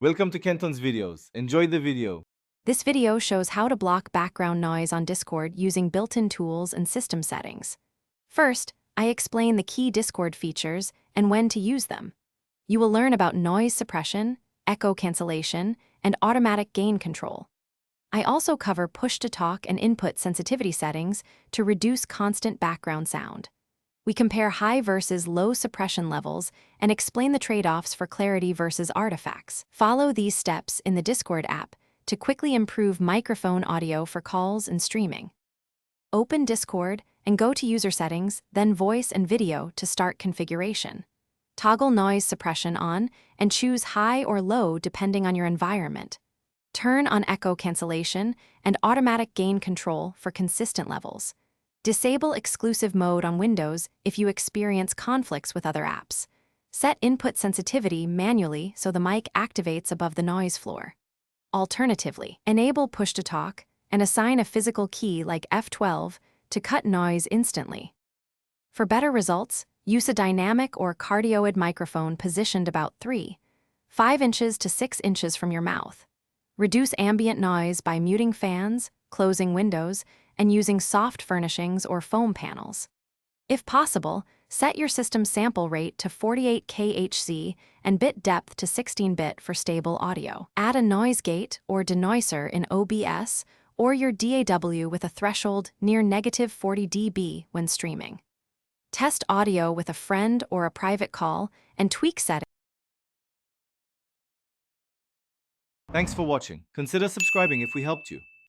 Welcome to Kenton's videos. Enjoy the video. This video shows how to block background noise on Discord using built-in tools and system settings. First, I explain the key Discord features and when to use them. You will learn about noise suppression, echo cancellation, and automatic gain control. I also cover push-to-talk and input sensitivity settings to reduce constant background sound. We compare high versus low suppression levels and explain the trade-offs for clarity versus artifacts. Follow these steps in the Discord app to quickly improve microphone audio for calls and streaming. Open Discord and go to User Settings, then Voice and Video to start configuration. Toggle noise suppression on and choose high or low depending on your environment. Turn on echo cancellation and automatic gain control for consistent levels. Disable exclusive mode on Windows if you experience conflicts with other apps. Set input sensitivity manually so the mic activates above the noise floor. Alternatively, enable push-to-talk and assign a physical key like F12 to cut noise instantly. For better results, use a dynamic or cardioid microphone positioned about 5 inches to 6 inches from your mouth. Reduce ambient noise by muting fans, closing windows, and using soft furnishings or foam panels. If possible, set your system sample rate to 48 kHz and bit depth to 16-bit for stable audio. Add a noise gate or denoiser in OBS or your DAW with a threshold near -40 dB when streaming. Test audio with a friend or a private call and tweak settings. Thanks for watching. Consider subscribing if we helped you.